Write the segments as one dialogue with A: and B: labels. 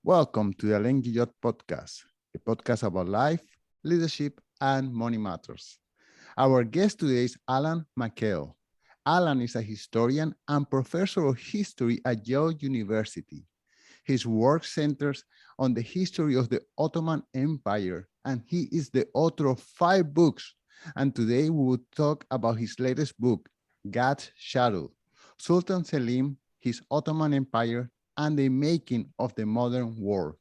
A: Welcome to the Alain Guillot podcast, a podcast about life, leadership, and money matters. Our guest today is Alan Mikhail. Alan is a historian and professor of history at Yale University. His work centers on the history of the Ottoman Empire, and he is the author of 5 books. And today we will talk about his latest book, God's Shadow, Sultan Selim, his Ottoman Empire, and the making of the modern world.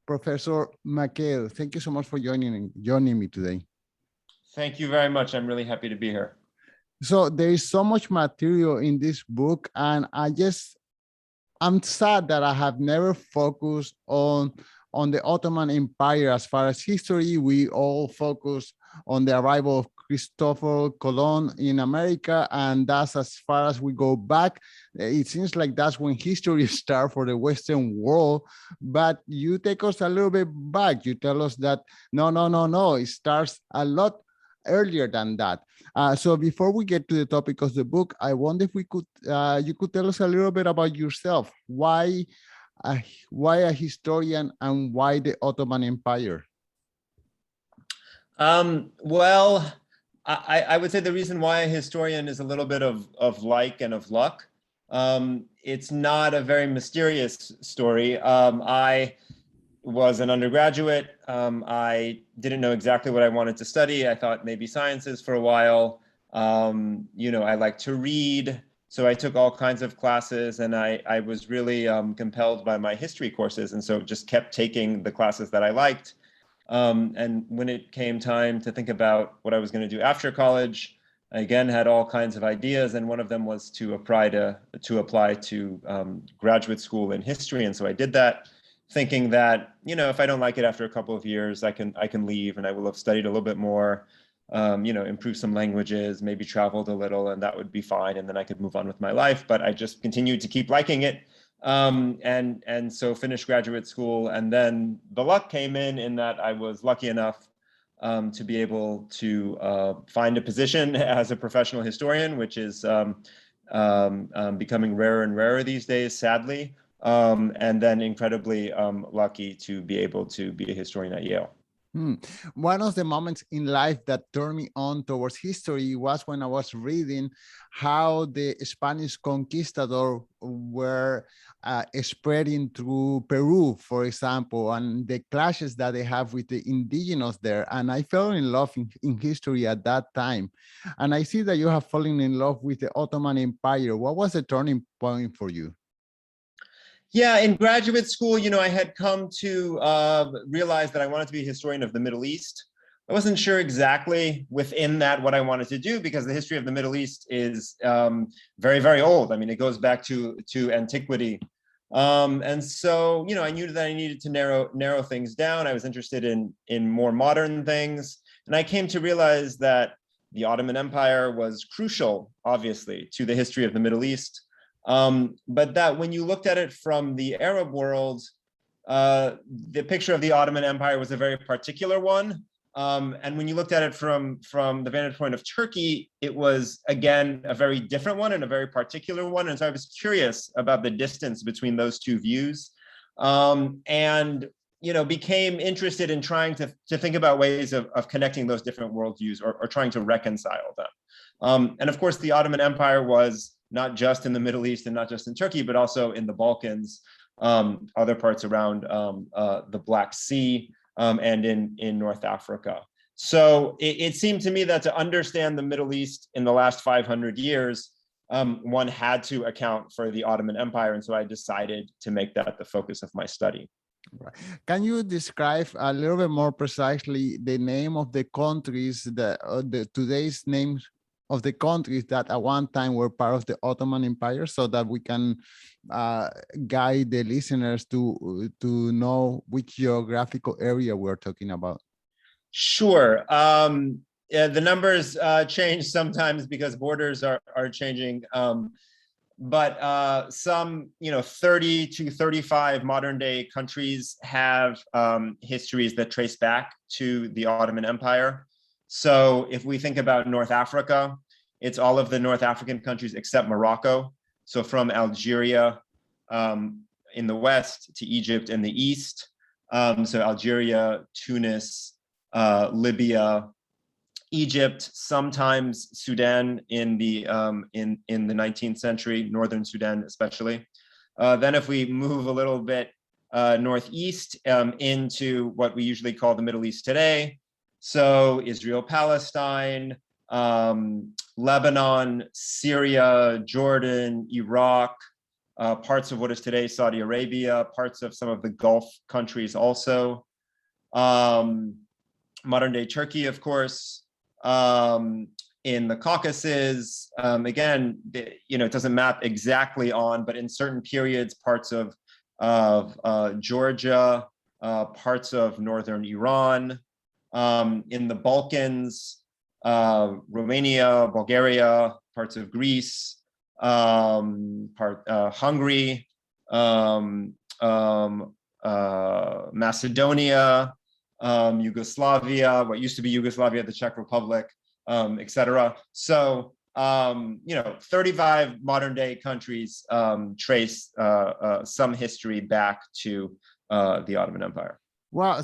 A: Professor Mikhail, thank you so much for joining me today.
B: Thank you very much. I'm really happy to be here.
A: So there is so much material in this book, and I'm sad that I have never focused on the Ottoman Empire as far as history. We all focus on the arrival of Christopher Colon in America, and that's as far as we go back. It seems like that's when history starts for the Western world, but you take us a little bit back. You tell us that no, it starts a lot earlier than that. So before we get to the topic of the book, I wonder if you could tell us a little bit about yourself. Why a historian and why the Ottoman Empire?
B: Well, I would say the reason why a historian is a little bit of like and of luck. It's not a very mysterious story. I was an undergraduate. I didn't know exactly what I wanted to study. I thought maybe sciences for a while. I like to read. So I took all kinds of classes, and I was really compelled by my history courses. And so just kept taking the classes that I liked. And when it came time to think about what I was going to do after college, I again had all kinds of ideas. And one of them was to apply to graduate school in history. And so I did that, thinking that, if I don't like it after a couple of years, I can leave, and I will have studied a little bit more, improve some languages, maybe traveled a little, and that would be fine. And then I could move on with my life. But I just continued to keep liking it. And so finished graduate school. And then the luck came in that I was lucky enough to be able to find a position as a professional historian, which is becoming rarer and rarer these days, sadly. And then incredibly lucky to be able to be a historian at Yale.
A: One of the moments in life that turned me on towards history was when I was reading how the Spanish conquistadors were spreading through Peru, for example, and the clashes that they have with the indigenous there. And I fell in love in history at that time. And I see that you have fallen in love with the Ottoman Empire. What was the turning point for you?
B: Yeah, in graduate school, I had come to realize that I wanted to be a historian of the Middle East. I wasn't sure exactly within that what I wanted to do, because the history of the Middle East is very, very old. I mean, it goes back to antiquity. And so, I knew that I needed to narrow things down. I was interested in more modern things. And I came to realize that the Ottoman Empire was crucial, obviously, to the history of the Middle East. But that when you looked at it from the Arab world, the picture of the Ottoman Empire was a very particular one. And when you looked at it from the vantage point of Turkey, it was, again, a very different one and a very particular one. And so I was curious about the distance between those two views, and became interested in trying to think about ways of connecting those different worldviews, or trying to reconcile them. And of course, the Ottoman Empire was not just in the Middle East and not just in Turkey, but also in the Balkans, other parts around the Black Sea, and in North Africa. So it seemed to me that to understand the Middle East in the last 500 years, one had to account for the Ottoman Empire. And so I decided to make that the focus of my study.
A: Right. Can you describe a little bit more precisely the name of the countries, the today's names of the countries that at one time were part of the Ottoman Empire, so that we can guide the listeners to know which geographical area we're talking about?
B: Sure. Yeah, the numbers change sometimes because borders are changing. But some, 30 to 35 modern day countries have histories that trace back to the Ottoman Empire. So if we think about North Africa, it's all of the North African countries except Morocco. So from Algeria in the west to Egypt in the east. So Algeria, Tunis, Libya, Egypt, sometimes Sudan in the 19th century, northern Sudan especially. Then if we move a little bit northeast into what we usually call the Middle East today, so Israel, Palestine, Lebanon, Syria, Jordan, Iraq, parts of what is today Saudi Arabia, parts of some of the Gulf countries also, modern day Turkey, of course, in the Caucasus, again, it doesn't map exactly on, but in certain periods, parts of Georgia, parts of northern Iran, in the Balkans, Romania, Bulgaria, parts of Greece, Hungary, Macedonia, Yugoslavia, what used to be Yugoslavia, the Czech Republic, etc. So, 35 modern day countries trace some history back to the Ottoman Empire.
A: Wow.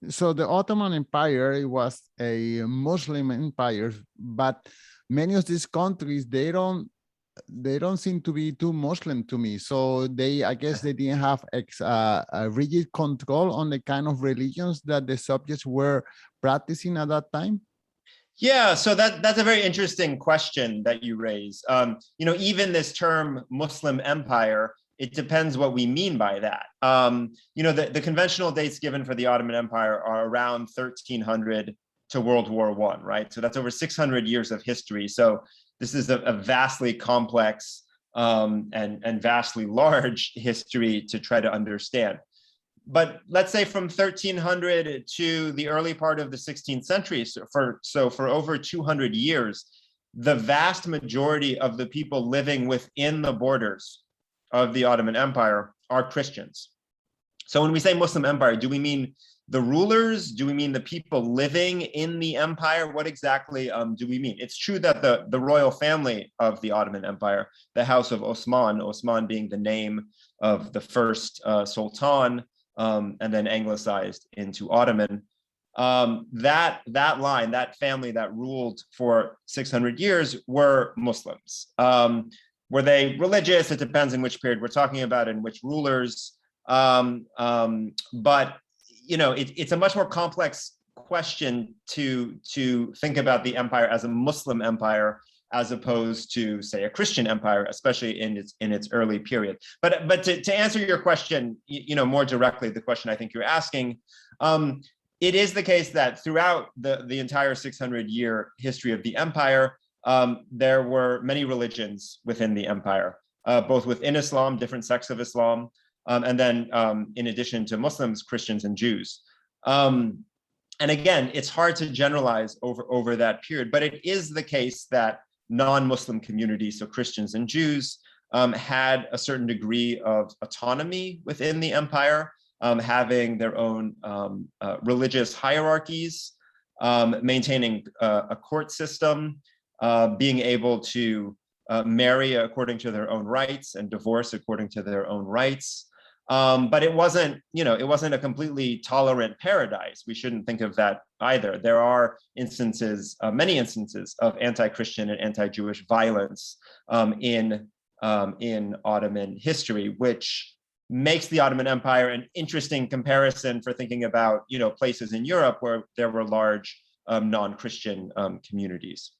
A: So the Ottoman Empire, it was a Muslim empire, but many of these countries, they don't seem to be too Muslim to me. So I guess they didn't have a rigid control on the kind of religions that the subjects were practicing at that time.
B: Yeah, so that's a very interesting question that you raise. Even this term Muslim empire, it depends what we mean by that. The conventional dates given for the Ottoman Empire are around 1300 to World War I, right? So that's over 600 years of history. So this is a vastly complex and vastly large history to try to understand. But let's say from 1300 to the early part of the 16th century, so for over 200 years, the vast majority of the people living within the borders of the Ottoman Empire are Christians. So when we say Muslim empire, do we mean the rulers? Do we mean the people living in the empire? What exactly do we mean? It's true that the royal family of the Ottoman Empire, the House of Osman being the name of the first sultan, and then anglicized into Ottoman, that line, that family that ruled for 600 years were Muslims. Were they religious? It depends in which period we're talking about and which rulers. But it's a much more complex question to think about the empire as a Muslim empire as opposed to, say, a Christian empire, especially in its early period. But to answer your question, more directly, the question I think you're asking, it is the case that throughout the entire 600-year history of the empire, there were many religions within the empire, both within Islam, different sects of Islam, and then in addition to Muslims, Christians, and Jews. And again, it's hard to generalize over that period, but it is the case that non-Muslim communities, so Christians and Jews, had a certain degree of autonomy within the empire, having their own religious hierarchies, maintaining a court system, being able to marry according to their own rights and divorce according to their own rights. But it wasn't a completely tolerant paradise. We shouldn't think of that either. There are many instances of anti-Christian and anti-Jewish violence in Ottoman history, which makes the Ottoman Empire an interesting comparison for thinking about places in Europe where there were large non-Christian communities.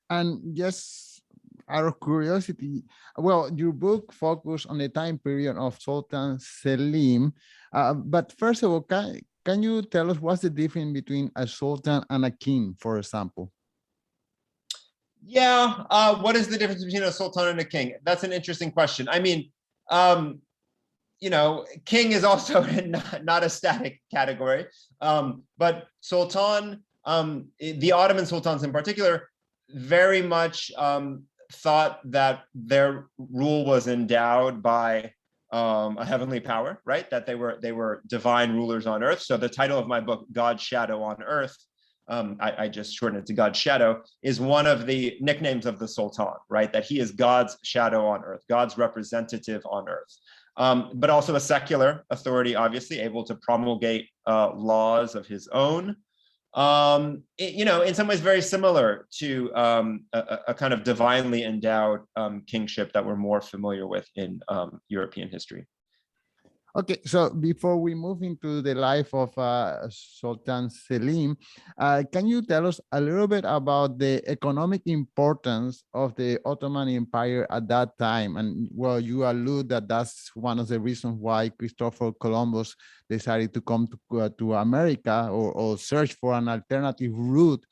A: And just out of curiosity, well, your book focused on the time period of Sultan Selim, but first of all, can you tell us what's the difference between a sultan and a king, for example?
B: Yeah, what is the difference between a sultan and a king? That's an interesting question. I mean, king is also not a static category, but sultan, the Ottoman sultans in particular, very much thought that their rule was endowed by a heavenly power, right? That they were divine rulers on earth. So the title of my book, God's Shadow on Earth, I just shortened it to God's shadow, is one of the nicknames of the Sultan, right? That he is God's shadow on earth, God's representative on earth. But also a secular authority, obviously, able to promulgate laws of his own. In some ways very similar to a kind of divinely endowed kingship that we're more familiar with in European history.
A: Okay, so before we move into the life of Sultan Selim, can you tell us a little bit about the economic importance of the Ottoman Empire at that time? And well, you allude that that's one of the reasons why Christopher Columbus decided to come to America or search for an alternative route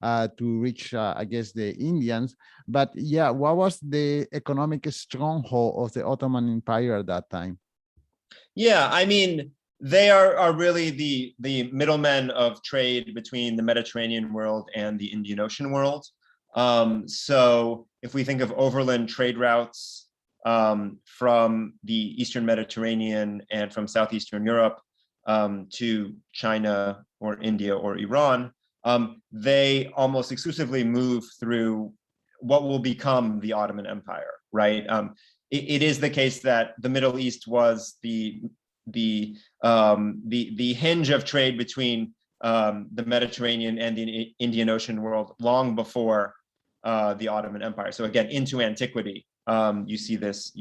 A: to reach, I guess, the Indians. But yeah, what was the economic stronghold of the Ottoman Empire at that time?
B: Yeah, I mean, they are really the middlemen of trade between the Mediterranean world and the Indian Ocean world. So if we think of overland trade routes from the Eastern Mediterranean and from Southeastern Europe to China or India or Iran, they almost exclusively move through what will become the Ottoman Empire, right? It is the case that the Middle East was the hinge of trade between the Mediterranean and the Indian Ocean world long before the Ottoman Empire. So again, into antiquity, you see this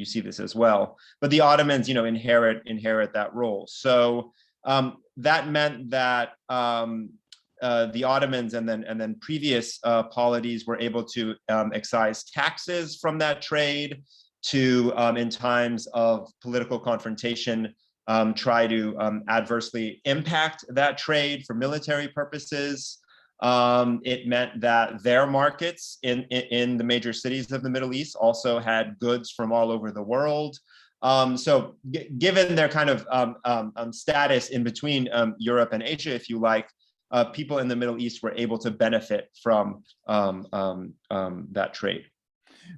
B: as well. But the Ottomans, inherit that role. So that meant that the Ottomans and then previous polities were able to excise taxes from that trade, to in times of political confrontation try to adversely impact that trade for military purposes. It meant that their markets in the major cities of the Middle East also had goods from all over the world. So given their kind of status in between Europe and Asia, if you like, people in the Middle East were able to benefit from that trade.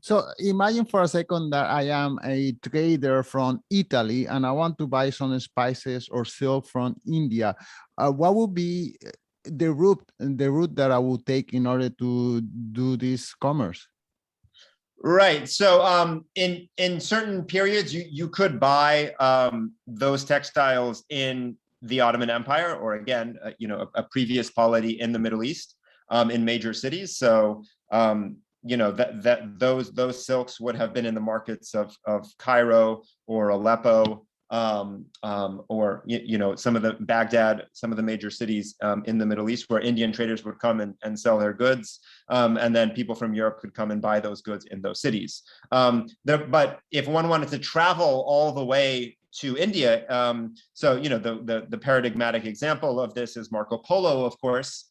A: So imagine for a second that I am a trader from Italy and I want to buy some spices or silk from India. What would be the route that I would take in order to do this commerce?
B: Right. So in certain periods, you could buy those textiles in the Ottoman Empire, or again, a previous polity in the Middle East, in major cities. So those silks would have been in the markets of Cairo or Aleppo, or some of the Baghdad, some of the major cities in the Middle East, where Indian traders would come and sell their goods, and then people from Europe could come and buy those goods in those cities. But if one wanted to travel all the way to India, so the paradigmatic example of this is Marco Polo, of course.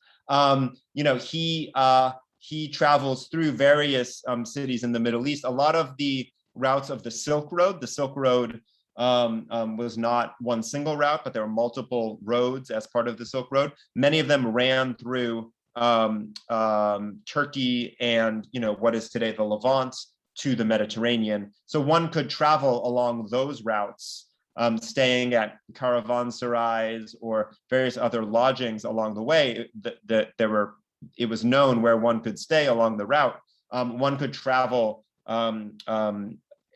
B: He travels through various cities in the Middle East. A lot of the routes of the Silk Road was not one single route, but there were multiple roads as part of the Silk Road. Many of them ran through Turkey and what is today the Levant to the Mediterranean. So one could travel along those routes, staying at caravanserais or various other lodgings along the way. It was known where one could stay along the route. One could travel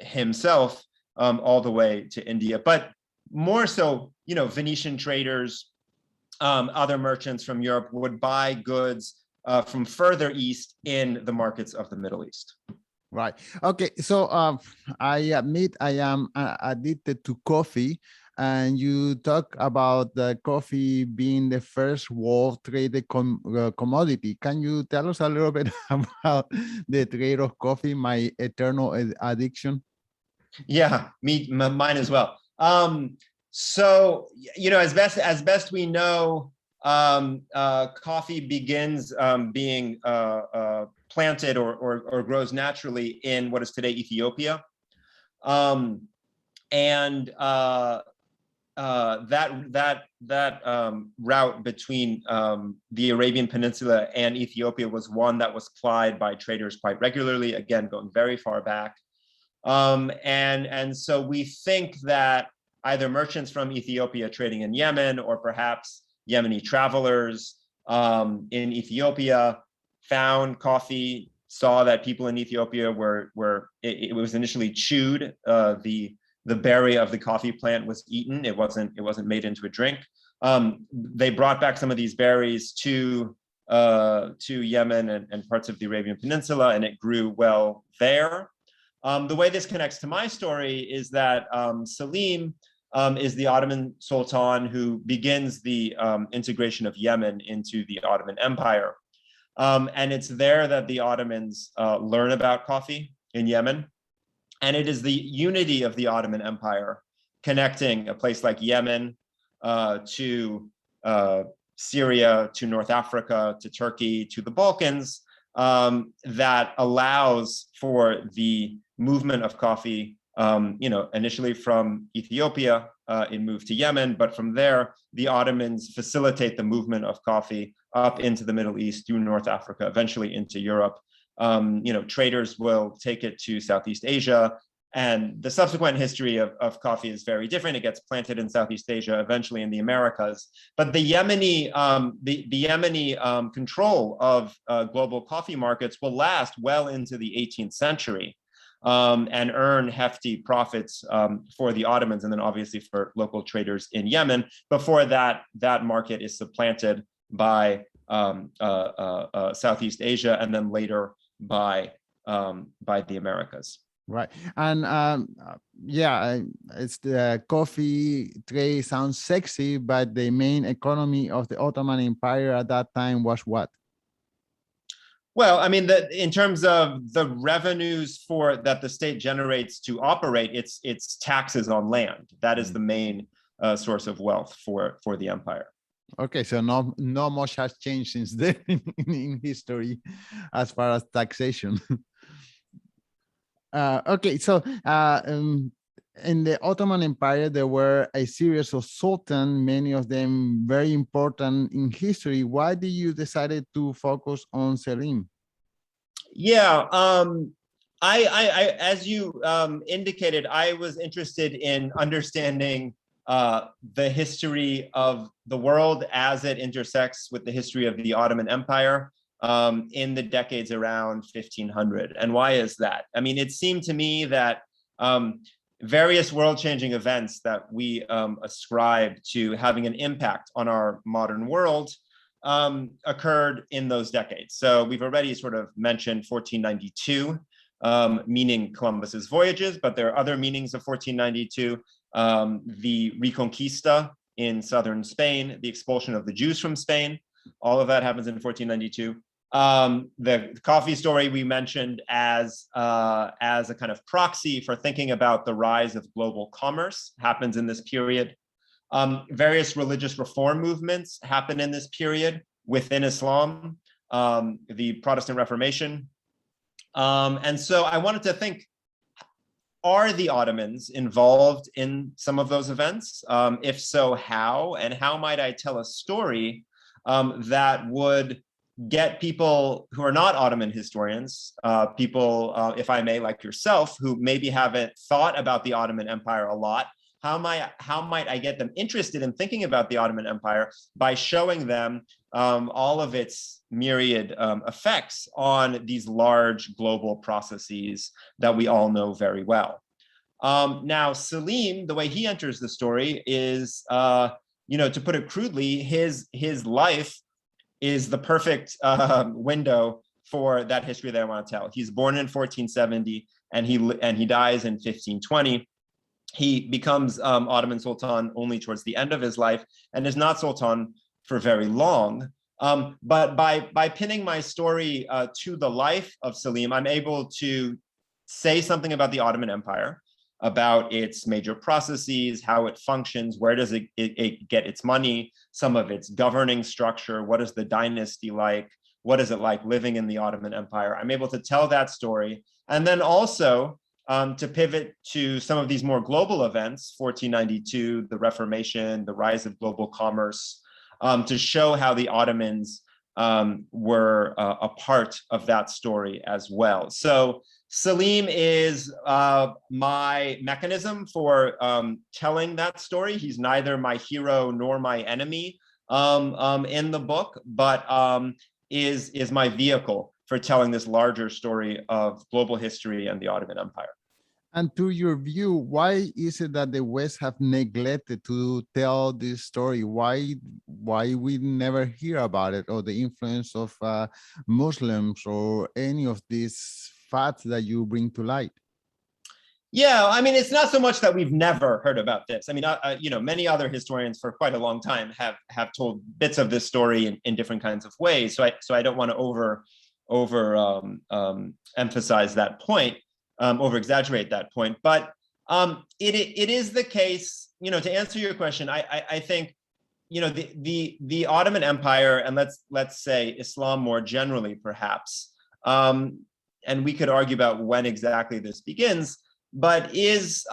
B: himself all the way to India, but more so, Venetian traders, other merchants from Europe would buy goods from further east in the markets of the Middle East.
A: Right. Okay. So I admit I am addicted to coffee. And you talk about the coffee being the first world traded commodity. Can you tell us a little bit about the trade of coffee, my eternal addiction?
B: Yeah, mine as well. So as best we know, coffee begins being planted or grows naturally in what is today Ethiopia, and that route between the Arabian Peninsula and Ethiopia was one that was plied by traders quite regularly, again, going very far back. And so we think that either merchants from Ethiopia trading in Yemen, or perhaps Yemeni travelers in Ethiopia, found coffee, saw that people in Ethiopia it was initially chewed. The berry of the coffee plant was eaten. It wasn't made into a drink. They brought back some of these berries to Yemen and parts of the Arabian Peninsula, and it grew well there. The way this connects to my story is that Selim is the Ottoman Sultan who begins the integration of Yemen into the Ottoman Empire. And it's there that the Ottomans learn about coffee in Yemen. And it is the unity of the Ottoman Empire connecting a place like Yemen to Syria, to North Africa, to Turkey, to the Balkans, that allows for the movement of coffee, initially from Ethiopia, it moved to Yemen, but from there, the Ottomans facilitate the movement of coffee up into the Middle East, through North Africa, eventually into Europe. Traders will take it to Southeast Asia, and the subsequent history of coffee is very different. It gets planted in Southeast Asia, eventually in the Americas. But the Yemeni control of global coffee markets will last well into the 18th century, and earn hefty profits for the Ottomans, and then obviously for local traders in Yemen, before that market is supplanted by Southeast Asia, and then later by the Americas.
A: Right. And it's the coffee trade sounds sexy, but the main economy of the Ottoman Empire at that time was what?
B: Well, I mean, in terms of the revenues that the state generates to operate, it's taxes on land. That is the main source of wealth for the empire.
A: Okay, so no much has changed since then in history as far as taxation. Okay, so in the Ottoman Empire, there were a series of sultans, many of them very important in history. Why did you decided to focus on Selim?
B: Yeah, I as you indicated, I was interested in understanding the history of the world as it intersects with the history of the Ottoman Empire in the decades around 1500. And why is that? I mean, it seemed to me that various world-changing events that we ascribe to having an impact on our modern world occurred in those decades. So we've already sort of mentioned 1492, meaning Columbus's voyages, but there are other meanings of 1492. The Reconquista in southern Spain, the expulsion of the Jews from Spain, all of that happens in 1492. The coffee story we mentioned as a kind of proxy for thinking about the rise of global commerce happens in this period. Various religious reform movements happen in this period within Islam, the Protestant Reformation. And so I wanted to think, are the Ottomans involved in some of those events? If so, how? And how might I tell a story that would get people who are not Ottoman historians, people, if I may, like yourself, who maybe haven't thought about the Ottoman Empire a lot, how might I get them interested in thinking about the Ottoman Empire by showing them all of its myriad effects on these large global processes that we all know very well. Now, Selim, the way he enters the story is, to put it crudely, his life is the perfect window for that history that I want to tell. He's born in 1470 and he dies in 1520. He becomes Ottoman Sultan only towards the end of his life and is not Sultan for very long. But by pinning my story to the life of Selim, I'm able to say something about the Ottoman Empire, about its major processes, how it functions, where does it get its money, some of its governing structure, what is the dynasty like, what is it like living in the Ottoman Empire. I'm able to tell that story. And then also to pivot to some of these more global events, 1492, the Reformation, the rise of global commerce, to show how the Ottomans were a part of that story as well. So Selim is my mechanism for telling that story. He's neither my hero nor my enemy. in the book, but is my vehicle for telling this larger story of global history and the Ottoman Empire.
A: And to your view, why is it that the West have neglected to tell this story? Why we never hear about it, or the influence of Muslims, or any of these facts that you bring to light?
B: Yeah, I mean, it's not so much that we've never heard about this. I mean, many other historians for quite a long time have told bits of this story in different kinds of ways. So I don't want to emphasize that point, over exaggerate that point. But it is the case, to answer your question. I think, the Ottoman Empire, and let's say Islam more generally, perhaps, and we could argue about when exactly this begins, but is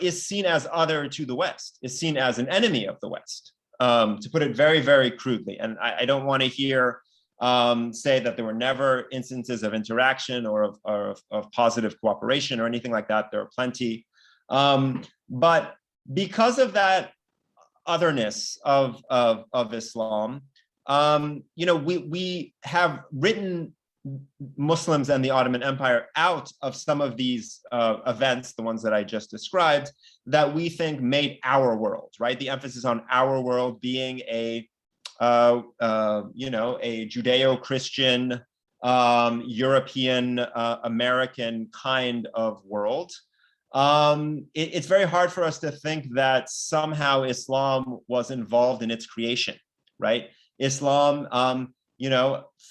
B: seen as other to the West, is seen as an enemy of the West, to put it very, very crudely. And I don't want to hear say that there were never instances of interaction or of positive cooperation or anything like that. There are plenty. But because of that otherness of Islam, we have written Muslims and the Ottoman Empire out of some of these events, the ones that I just described, that we think made our world, right? The emphasis on our world being a Judeo-Christian, European, American kind of world. It's very hard for us to think that somehow Islam was involved in its creation, right? Islam,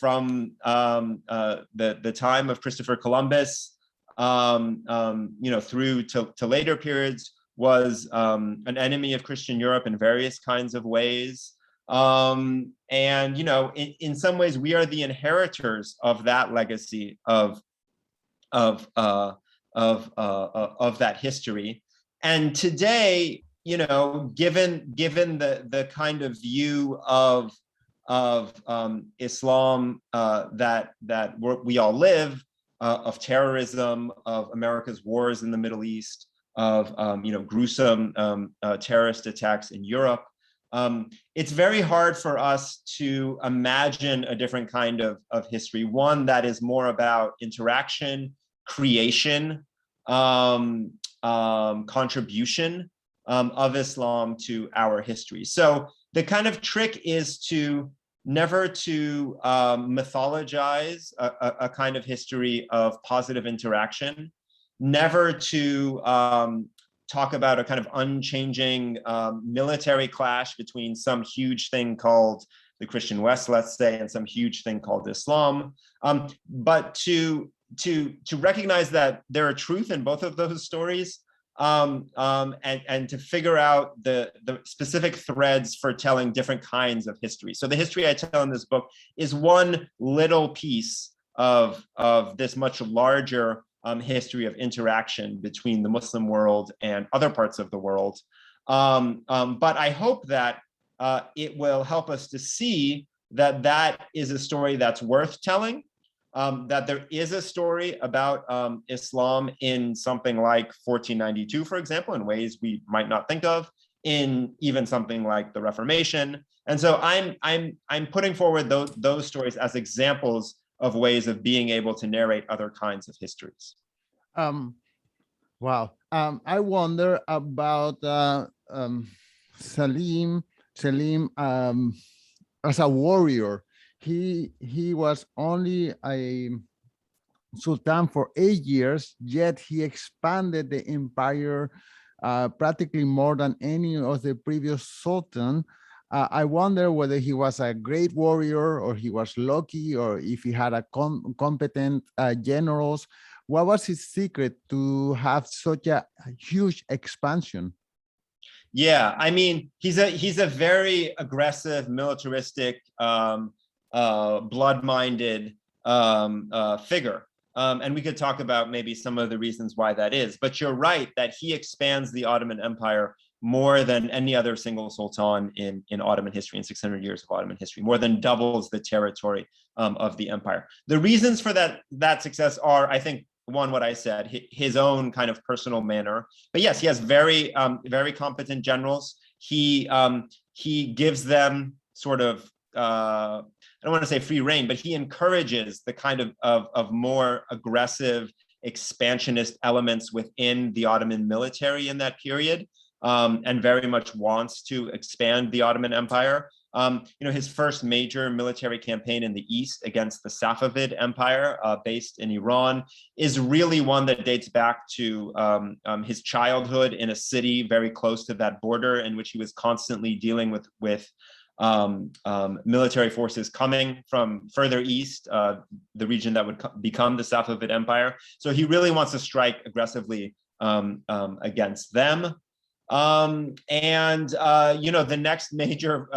B: from the time of Christopher Columbus, through to later periods, was an enemy of Christian Europe in various kinds of ways. In some ways, we are the inheritors of that legacy of that history. And today, given the kind of view of Islam that we all live, of terrorism, of America's wars in the Middle East, of gruesome terrorist attacks in Europe, it's very hard for us to imagine a different kind of history, one that is more about interaction, creation, contribution of Islam to our history. So the kind of trick is to never to mythologize a kind of history of positive interaction, never to talk about a kind of unchanging military clash between some huge thing called the Christian West, let's say, and some huge thing called Islam, but to recognize that there are truth in both of those stories, and to figure out the specific threads for telling different kinds of history. So the history I tell in this book is one little piece of this much larger history of interaction between the Muslim world and other parts of the world. But I hope that it will help us to see that is a story that's worth telling, that there is a story about Islam in something like 1492, for example, in ways we might not think of, in even something like the Reformation. And so I'm putting forward those stories as examples of ways of being able to narrate other kinds of histories.
A: Wow. I wonder about Selim as a warrior. He was only a sultan for 8 years, yet he expanded the empire practically more than any of the previous sultan. I wonder whether he was a great warrior, or he was lucky, or if he had a competent generals. What was his secret to have such a huge expansion?
B: Yeah, I mean, he's a very aggressive, militaristic, blood-minded figure. And we could talk about maybe some of the reasons why that is. But you're right that he expands the Ottoman Empire more than any other single sultan in Ottoman history, in 600 years of Ottoman history, more than doubles the territory of the empire. The reasons for that success are, I think, one, what I said, his own kind of personal manner. But yes, he has very, very competent generals. He he gives them sort of, I don't want to say free rein, but he encourages the kind of more aggressive expansionist elements within the Ottoman military in that period, and very much wants to expand the Ottoman Empire. His first major military campaign in the East against the Safavid Empire, based in Iran, is really one that dates back to his childhood in a city very close to that border, in which he was constantly dealing with military forces coming from further east, the region that would become the Safavid Empire. So he really wants to strike aggressively against them. The next major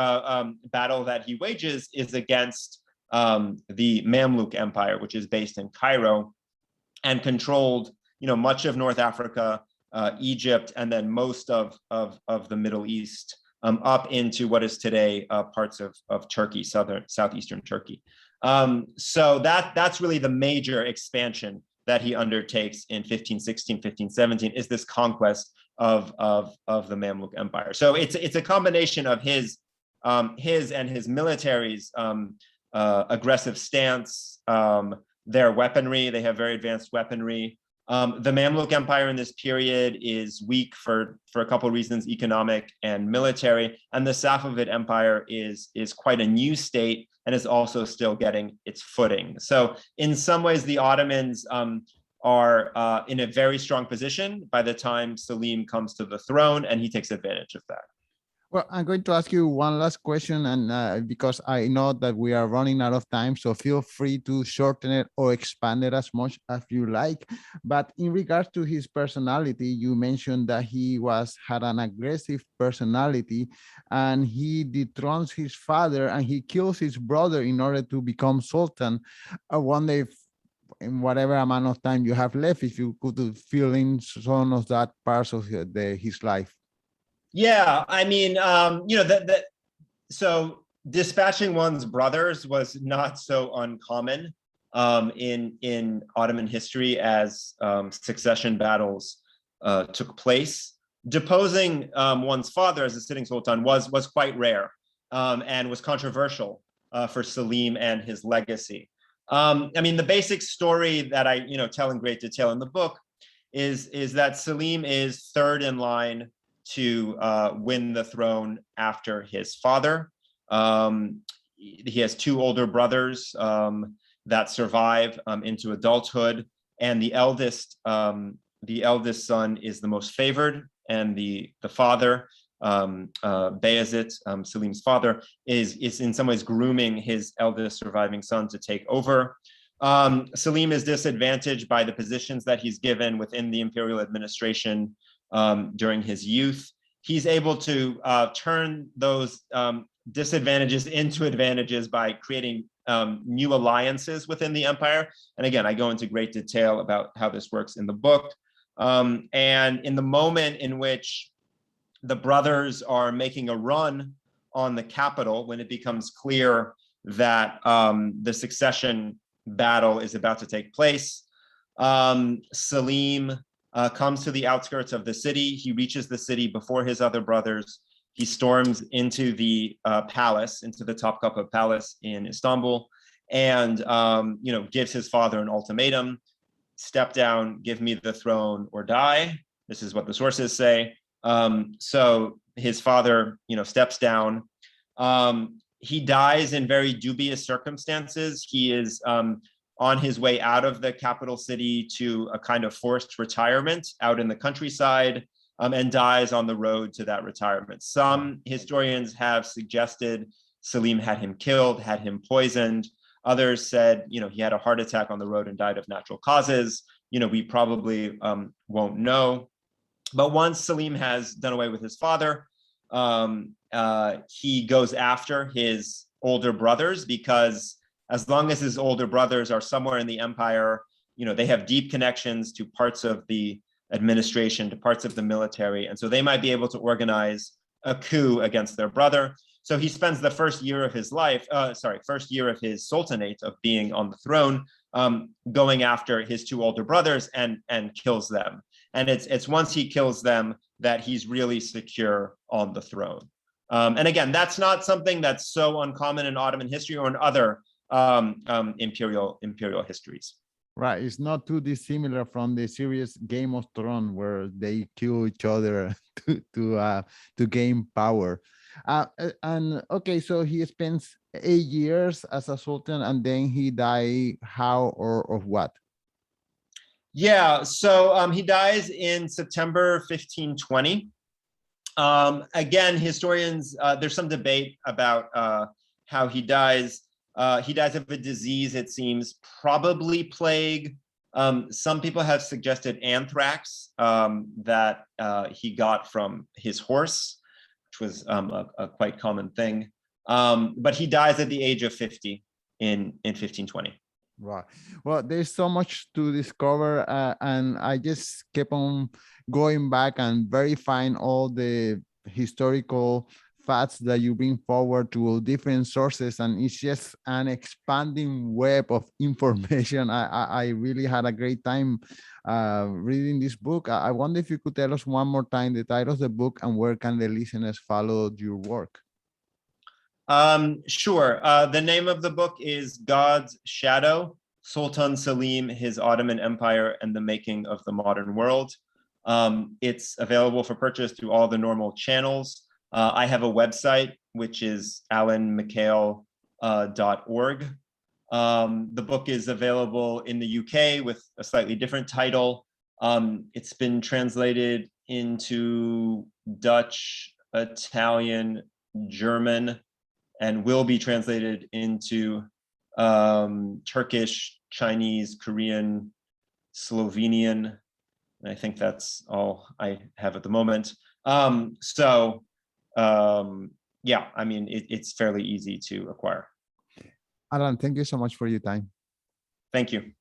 B: battle that he wages is against the Mamluk Empire, which is based in Cairo and controlled, much of North Africa, Egypt, and then most of the Middle East, up into what is today parts of Turkey, southeastern Turkey. So that's really the major expansion that he undertakes in 1516, 1517, is this conquest of the Mamluk Empire. So it's a combination of his and his military's aggressive stance, their weaponry. They have very advanced weaponry. The Mamluk Empire in this period is weak for a couple of reasons, economic and military, and the Safavid Empire is quite a new state and is also still getting its footing. So in some ways, the Ottomans are in a very strong position by the time Selim comes to the throne, and he takes advantage of that.
A: Well, I'm going to ask you one last question, and because I know that we are running out of time, so feel free to shorten it or expand it as much as you like. But in regards to his personality, you mentioned that he had an aggressive personality, and he dethrones his father and he kills his brother in order to become Sultan. I wonder if, in whatever amount of time you have left, if you could fill in some of that parts of his life.
B: Yeah, I mean, so dispatching one's brothers was not so uncommon in Ottoman history as succession battles took place. Deposing one's father as a sitting sultan was quite rare, and was controversial for Selim and his legacy. I mean, the basic story that I tell in great detail in the book is that Selim is third in line to win the throne after his father. He has two older brothers that survive into adulthood, and the eldest son is the most favored, and the father, Bayezid, Selim's father, is in some ways grooming his eldest surviving son to take over. Selim is disadvantaged by the positions that he's given within the imperial administration during his youth. He's able to turn those disadvantages into advantages by creating new alliances within the empire. And again, I go into great detail about how this works in the book. And in the moment in which the brothers are making a run on the capital, when it becomes clear that the succession battle is about to take place, Selim comes to the outskirts of the city. He reaches the city before his other brothers. He storms into the palace, into the Topkapı Palace in Istanbul, and gives his father an ultimatum: step down, give me the throne, or die. This is what the sources say. So his father, steps down. He dies in very dubious circumstances. He is on his way out of the capital city to a kind of forced retirement out in the countryside, and dies on the road to that retirement. Some historians have suggested Selim had him killed, had him poisoned. Others said, he had a heart attack on the road and died of natural causes. We probably won't know. But once Selim has done away with his father, he goes after his older brothers, because as long as his older brothers are somewhere in the empire, they have deep connections to parts of the administration, to parts of the military. And so they might be able to organize a coup against their brother. So he spends the first year of his sultanate, of being on the throne, going after his two older brothers and kills them. And it's once he kills them that he's really secure on the throne. And again, that's not something that's so uncommon in Ottoman history or in other imperial histories.
A: Right, it's not too dissimilar from the series Game of Thrones, where they kill each other to gain power. And okay, so he spends 8 years as a sultan, and then he died. How or of what?
B: Yeah, so he dies in September 1520. Again, historians, there's some debate about how he dies. He dies of a disease, it seems, probably plague. Some people have suggested anthrax that he got from his horse, which was a quite common thing. But he dies at the age of 50 in 1520.
A: Right. Well, there's so much to discover, and I just kept on going back and verifying all the historical facts that you bring forward to different sources, and it's just an expanding web of information. I really had a great time reading this book. I wonder if you could tell us one more time the title of the book and where can the listeners follow your work?
B: Sure. The name of the book is God's Shadow, Sultan Selim, His Ottoman Empire, and the Making of the Modern World. It's available for purchase through all the normal channels. I have a website, which is alanmikhail.org. The book is available in the UK with a slightly different title. It's been translated into Dutch, Italian, German, and will be translated into Turkish, Chinese, Korean, Slovenian. And I think that's all I have at the moment. Yeah, I mean, it's fairly easy to acquire.
A: Alan, thank you so much for your time.
B: Thank you.